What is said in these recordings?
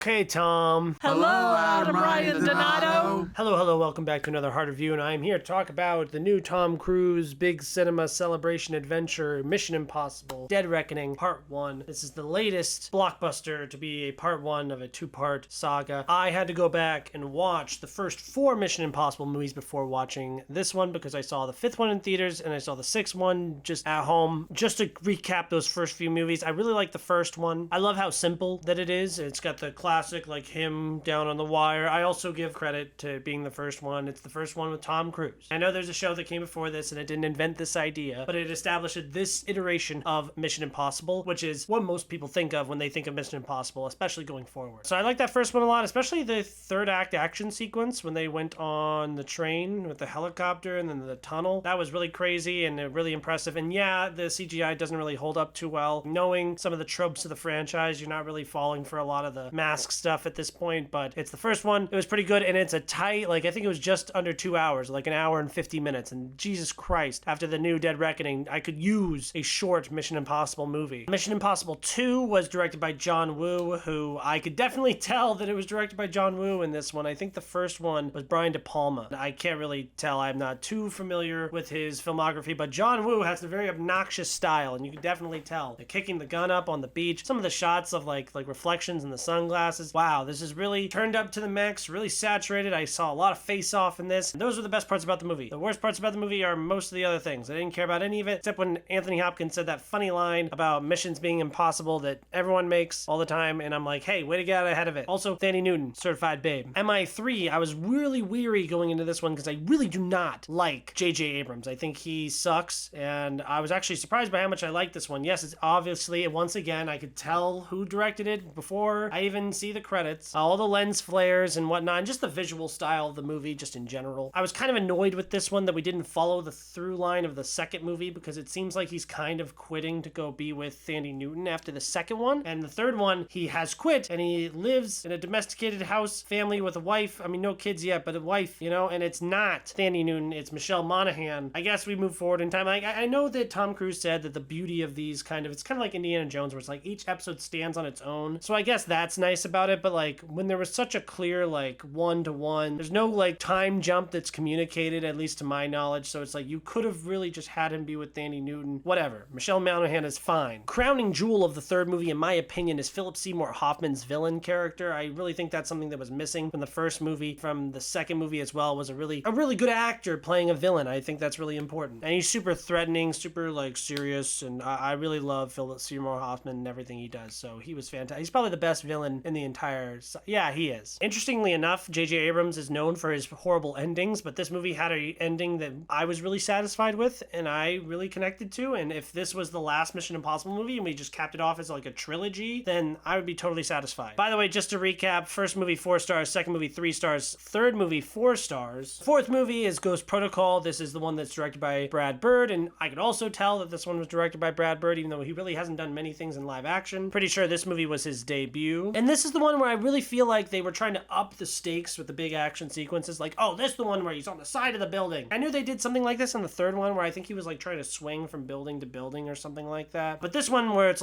Hey, Tom. Hello, Adam Ryan Donato. Hello, welcome back to another Hard Review, and I'm here to talk about the new Tom Cruise big cinema celebration adventure, Mission Impossible Dead Reckoning Part 1. This is the latest blockbuster to be a part 1 of a two-part saga. I had to go back and watch the first 4 Mission Impossible movies before watching this one because I saw the 5th one in theaters and I saw the 6th one just at home. Just to recap those first few movies, I really like the first one. I love how simple that it is. It's got the classic, like him down on the wire. I also give credit to being the first one. It's the first one with Tom Cruise. I know there's a show that came before this and it didn't invent this idea, but it established this iteration of Mission Impossible, which is what most people think of when they think of Mission Impossible, especially going forward. So I like that first one a lot, especially the third act action sequence when they went on the train with the helicopter and then the tunnel. That was really crazy and really impressive. And yeah, the CGI doesn't really hold up too well. Knowing some of the tropes of the franchise, you're not really falling for a lot of the mask stuff at this point, but it's the first one. It was pretty good, and it's a tight, I think it was just under 2 hours, like an hour and 50 minutes, and Jesus Christ, after the new Dead Reckoning, I could use a short Mission Impossible movie. Mission Impossible 2 was directed by John Woo, who I could definitely tell that it was directed by John Woo in this one. I think the first one was Brian De Palma. I can't really tell. I'm not too familiar with his filmography, but John Woo has a very obnoxious style, and you can definitely tell. Like kicking the gun up on the beach, some of the shots of like reflections in the sunglasses. Wow, this is really turned up to the max, really saturated. I saw a lot of face-off in this. And those are the best parts about the movie. The worst parts about the movie are most of the other things. I didn't care about any of it, except when Anthony Hopkins said that funny line about missions being impossible that everyone makes all the time, and I'm like, hey, way to get out ahead of it. Also, Thandie Newton, certified babe. MI3, I was really weary going into this one because I really do not like J.J. Abrams. I think he sucks, and I was actually surprised by how much I liked this one. Yes, it's obviously, once again, I could tell who directed it before I even see the credits. All the lens flares and whatnot, and just the visual style of the movie just in general. I was kind of annoyed with this one that we didn't follow the through line of the second movie because it seems like he's kind of quitting to go be with Thandie Newton after the second one. And the third one, he has quit and he lives in a domesticated house, family with a wife. I mean, no kids yet, but a wife, and it's not Thandie Newton, it's Michelle Monaghan. I guess we move forward in time. I know that Tom Cruise said that the beauty of these it's kind of like Indiana Jones where it's like each episode stands on its own. So I guess that's nice about it, but when there was such a clear one-to-one, there's no time jump that's communicated, at least to my knowledge, so it's you could have really just had him be with Thandie Newton. Whatever. Michelle Monaghan is fine. Crowning jewel of the third movie, in my opinion, is Philip Seymour Hoffman's villain character. I really think that's something that was missing from the first movie. From the second movie as well, was a really good actor playing a villain. I think that's really important. And he's super threatening, super serious, and I really love Philip Seymour Hoffman and everything he does, so he was fantastic. He's probably the best villain in the entire... Yeah, he is. Interestingly enough, J.J. Abrams is known for his horrible endings, but this movie had an ending that I was really satisfied with and I really connected to, and if this was the last Mission Impossible movie and we just capped it off as a trilogy, then I would be totally satisfied. By the way, just to recap, first movie 4 stars, second movie 3 stars, third movie 4 stars. Fourth movie is Ghost Protocol. This is the one that's directed by Brad Bird, and I could also tell that this one was directed by Brad Bird, even though he really hasn't done many things in live action. Pretty sure this movie was his debut. And this is the one where I really feel like they were trying to up the stakes with the big action sequences. This is the one where he's on the side of the building. I knew they did something like this in the third one where I think he was trying to swing from building to building or something like that. But this one where it's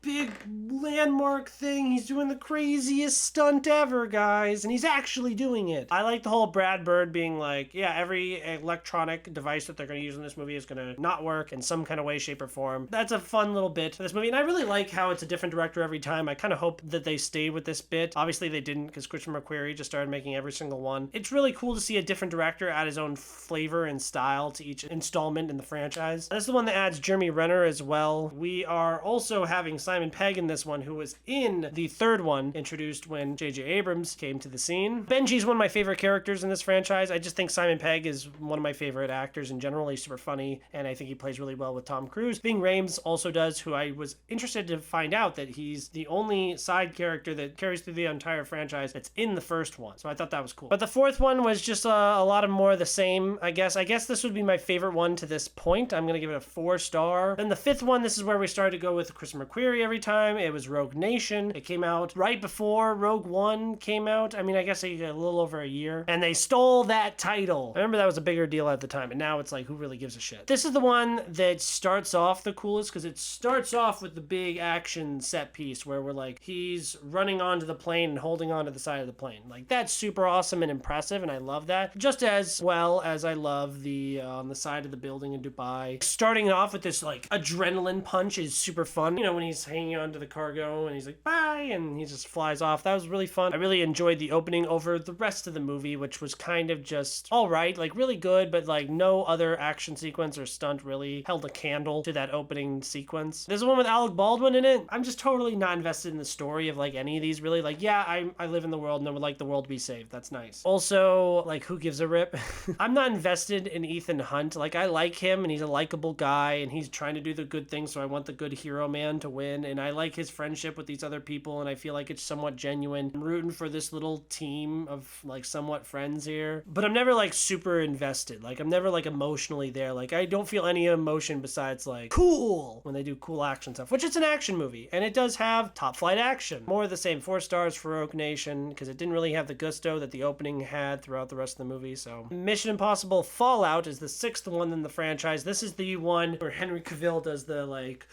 big landmark thing. He's doing the craziest stunt ever, guys. And he's actually doing it. I like the whole Brad Bird being every electronic device that they're going to use in this movie is going to not work in some kind of way, shape, or form. That's a fun little bit for this movie. And I really like how it's a different director every time. I kind of hope that they stay with this bit. Obviously they didn't because Christian McQuarrie just started making every single one. It's really cool to see a different director add his own flavor and style to each installment in the franchise. This is the one that adds Jeremy Renner as well. We are also having Simon Pegg in this one, who was in the third one, introduced when J.J. Abrams came to the scene. Benji's one of my favorite characters in this franchise. I just think Simon Pegg is one of my favorite actors in general. He's super funny, and I think he plays really well with Tom Cruise. Ving Rhames also does, who I was interested to find out that he's the only side character that carries through the entire franchise that's in the first one. So I thought that was cool. But the fourth one was just a lot of more of the same, I guess. I guess this would be my favorite one to this point. I'm going to give it a 4 star. Then the fifth one, this is where we started to go with Christian McQuarrie every time. It was Rogue Nation. It came out right before Rogue One came out. I mean, I guess a little over a year. And they stole that title. I remember that was a bigger deal at the time. And now it's who really gives a shit? This is the one that starts off the coolest because it starts off with the big action set piece where we're he's running onto the plane and holding onto the side of the plane. Like, that's super awesome and impressive, and I love that. Just as well as I love the on the side of the building in Dubai. Starting off with this like adrenaline punch is super fun. You know, when he's hanging onto the cargo and he's like, bye, and he just flies off. That was really fun. I really enjoyed the opening over the rest of the movie, which was kind of just all right, like really good, but like no other action sequence or stunt really held a candle to that opening sequence. There's one with Alec Baldwin in it. I'm just totally not invested in the story of like any of these really. Like, yeah, I live in the world and I would like the world to be saved. That's nice. Also, like, who gives a rip? I'm not invested in Ethan Hunt. Like, I like him and he's a likable guy and he's trying to do the good thing, so I want the good hero man to win, and I like his friendship with these other people and I feel like it's somewhat genuine. I'm rooting for this little team of like somewhat friends here, but I'm never like super invested. Like, I'm never like emotionally there. Like, I don't feel any emotion besides like cool when they do cool action stuff, which it's an action movie and it does have top flight action. More of the same. 4 stars for Rogue Nation, because it didn't really have the gusto that the opening had throughout the rest of the movie. So Mission Impossible Fallout is the 6th one in the franchise. This is the one where Henry Cavill does the like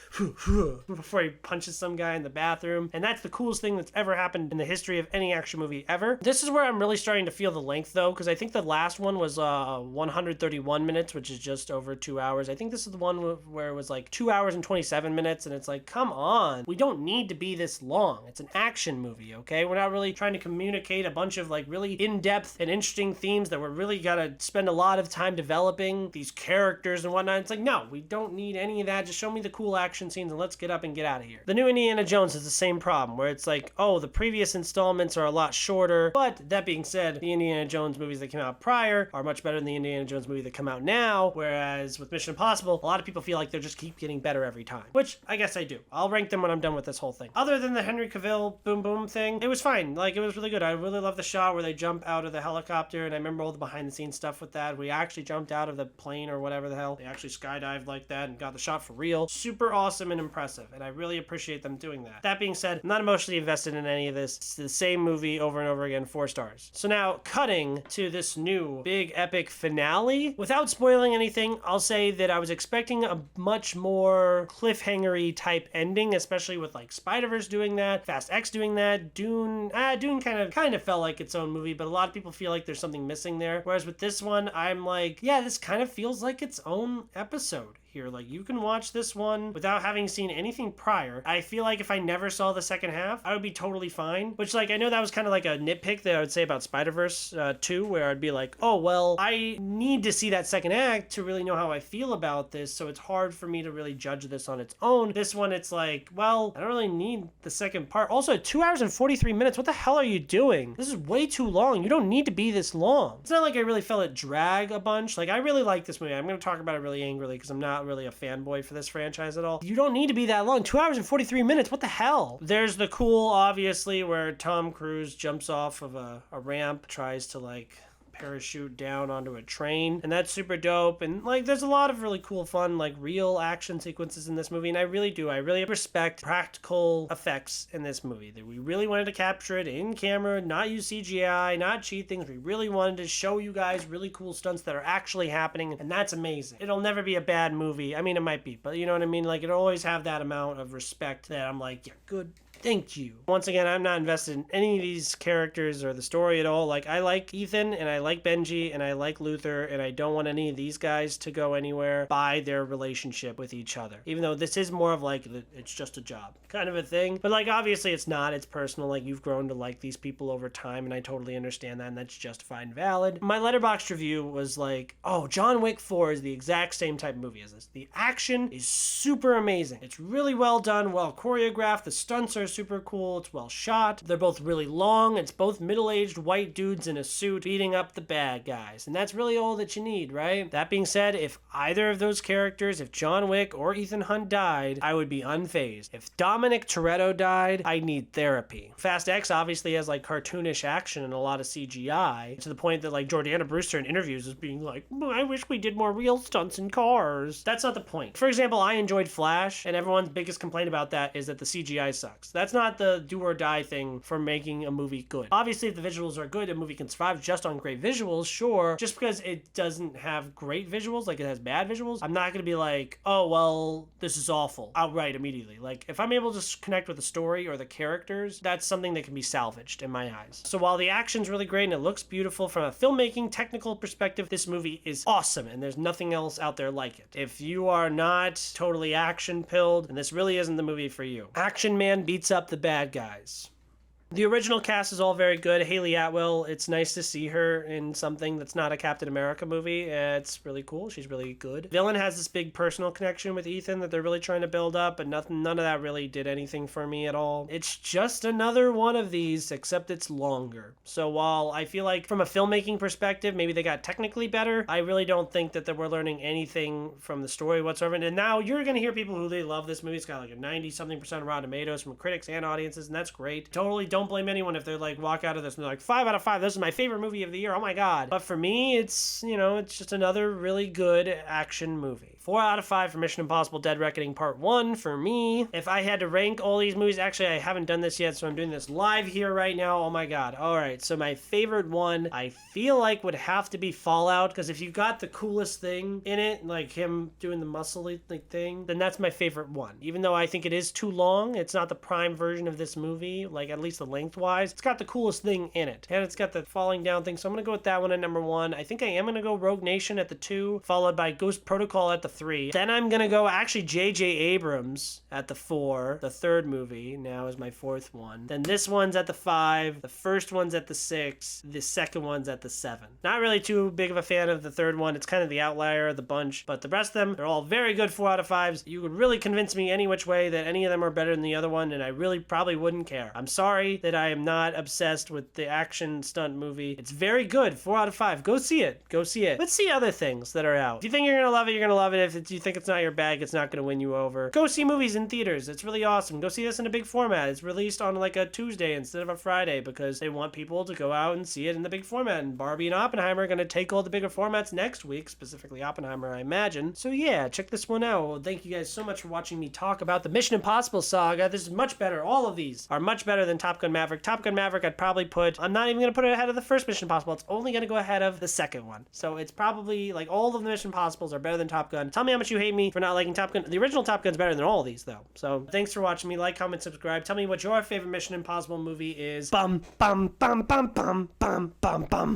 before he punches some guy in the bathroom, and that's the coolest thing that's ever happened in the history of any action movie ever. This is where I'm really starting to feel the length though, because I think the last one was 131 minutes, which is just over 2 hours. I think this is the one where it was like 2 hours and 27 minutes, and it's like, come on, we don't need to be this long. It's an action movie, okay? We're not really trying to communicate a bunch of like really in-depth and interesting themes that we're really gotta spend a lot of time developing these characters and whatnot. It's like, no, we don't need any of that. Just show me the cool action scenes and let's get up and get out of here. The new Indiana Jones is the same problem, where it's like, oh, the previous installments are a lot shorter, but that being said, the Indiana Jones movies that came out prior are much better than the Indiana Jones movie that come out now, whereas with Mission Impossible, a lot of people feel like they just keep getting better every time, which I guess I do. I'll rank them when I'm done with this whole thing. Other than the Henry Cavill boom boom thing, it was fine. Like, it was really good. I really love the shot where they jump out of the helicopter, and I remember all the behind the scenes stuff with that. We actually jumped out of the plane or whatever the hell. They actually skydived like that and got the shot for real. Super awesome and impressive, and I really appreciate them doing that. That being said, I'm not emotionally invested in any of this. It's the same movie over and over again, 4 stars. So now, cutting to this new big epic finale. Without spoiling anything, I'll say that I was expecting a much more cliffhanger-y type ending, especially with like Spider-Verse doing that, Fast X doing that, Dune kind of felt like its own movie, but a lot of people feel like there's something missing there. Whereas with this one, I'm like, yeah, this kind of feels like its own episode here. Like, you can watch this one without having seen anything prior. I feel like if I never saw the second half, I would be totally fine. Which, like, I know that was kind of like a nitpick that I would say about Spider-Verse 2, where I'd be like, oh, well, I need to see that second act to really know how I feel about this, so it's hard for me to really judge this on its own. This one, it's like, well, I don't really need the second part. Also, 2 hours and 43 minutes. What the hell are you doing? This is way too long. You don't need to be this long. It's not like I really felt it drag a bunch. Like, I really like this movie. I'm going to talk about it really angrily because I'm not really a fanboy for this franchise at all. You don't need to be that long. 2 hours and 43 minutes. What the hell? There's the cool, obviously, where Tom Cruise jumps off of a ramp, tries to like parachute down onto a train, and that's super dope. And like, there's a lot of really cool, fun, like real action sequences in this movie, and I really respect practical effects in this movie. That we really wanted to capture it in camera, not use CGI, not cheat things. We really wanted to show you guys really cool stunts that are actually happening, and that's amazing. It'll never be a bad movie. I mean, it might be, but you know what I mean? Like, it'll always have that amount of respect that I'm like, yeah, good. Thank you. Once again, I'm not invested in any of these characters or the story at all. Like, I like Ethan, and I like Benji, and I like Luther, and I don't want any of these guys to go anywhere by their relationship with each other. Even though this is more of like, it's just a job kind of a thing. But like, obviously it's not. It's personal. Like, you've grown to like these people over time, and I totally understand that, and that's justified and valid. My Letterboxd review was like, oh, John Wick 4 is the exact same type of movie as this. The action is super amazing. It's really well done, well choreographed. The stunts are super cool. It's well shot. They're both really long. It's both middle-aged white dudes in a suit beating up the bad guys. And that's really all that you need, right? That being said, if either of those characters, if John Wick or Ethan Hunt died, I would be unfazed. If Dominic Toretto died, I'd need therapy. Fast X obviously has like cartoonish action and a lot of CGI, to the point that like Jordana Brewster in interviews is being like, I wish we did more real stunts in cars. That's not the point. For example, I enjoyed Flash, and everyone's biggest complaint about that is that the CGI sucks. That's not the do or die thing for making a movie good. Obviously, if the visuals are good, a movie can survive just on great visuals, sure. Just because it doesn't have great visuals, like it has bad visuals, I'm not gonna be like, oh, well, this is awful outright immediately. Like, if I'm able to connect with the story or the characters, that's something that can be salvaged in my eyes. So while the action's really great and it looks beautiful from a filmmaking technical perspective, this movie is awesome and there's nothing else out there like it. If you are not totally action pilled, then this really isn't the movie for you. Action Man beats up the bad guys. The original cast is all very good. Hayley Atwell, it's nice to see her in something that's not a Captain America movie. It's really cool. She's really good. Villain has this big personal connection with Ethan that they're really trying to build up, but none of that really did anything for me at all. It's just another one of these, except it's longer. So while I feel like from a filmmaking perspective, maybe they got technically better, I really don't think that we're learning anything from the story whatsoever. And now you're going to hear people who they love this movie. It's got like a 90-something% Rotten Tomatoes from critics and audiences, and that's great. Totally don't blame anyone if they're like, walk out of this and they're like, 5 out of 5, this is my favorite movie of the year, oh my god. But for me, it's, you know, it's just another really good action movie. 4 out of 5 for Mission Impossible Dead Reckoning Part 1 for me. If I had to rank all these movies, actually I haven't done this yet, so I'm doing this live here right now. Oh my god. Alright, so my favorite one, I feel like would have to be Fallout, because if you got the coolest thing in it, like him doing the muscle-y thing, then that's my favorite one. Even though I think it is too long, it's not the prime version of this movie, like at least the lengthwise. It's got the coolest thing in it, and it's got the falling down thing, so I'm gonna go with that one at number 1. I think I am gonna go Rogue Nation at the 2, followed by Ghost Protocol at the 3. Then I'm gonna go actually J.J. Abrams at the 4. The third movie now is my 4th one. Then this one's at the 5. The first one's at the 6. The second one's at the 7. Not really too big of a fan of the third one. It's kind of the outlier of the bunch, but the rest of them, they're all very good 4 out of 5s. You could really convince me any which way that any of them are better than the other one, and I really probably wouldn't care. I'm sorry that I am not obsessed with the action stunt movie. It's very good. 4 out of 5. Go see it. Go see it. Let's see other things that are out. If you think you're gonna love it, you're gonna love it. If you think it's not your bag, it's not gonna win you over. Go see movies in theaters. It's really awesome. Go see this in a big format. It's released on like a Tuesday instead of a Friday because they want people to go out and see it in the big format. And Barbie and Oppenheimer are gonna take all the bigger formats next week, specifically Oppenheimer, I imagine. So yeah, check this one out. Well, thank you guys so much for watching me talk about the Mission Impossible saga. This is much better. All of these are much better than Top Gun Maverick. Top Gun Maverick I'd probably put, I'm not even gonna put it ahead of the first Mission Impossible. It's only gonna go ahead of the second one. So it's probably like all of the Mission Impossibles are better than Top Gun. Tell me how much you hate me for not liking Top Gun. The original Top Gun's better than all of these though. So thanks for watching me. Like, comment, subscribe. Tell me what your favorite Mission Impossible movie is. Bum bum bum bum bum bum bum bum.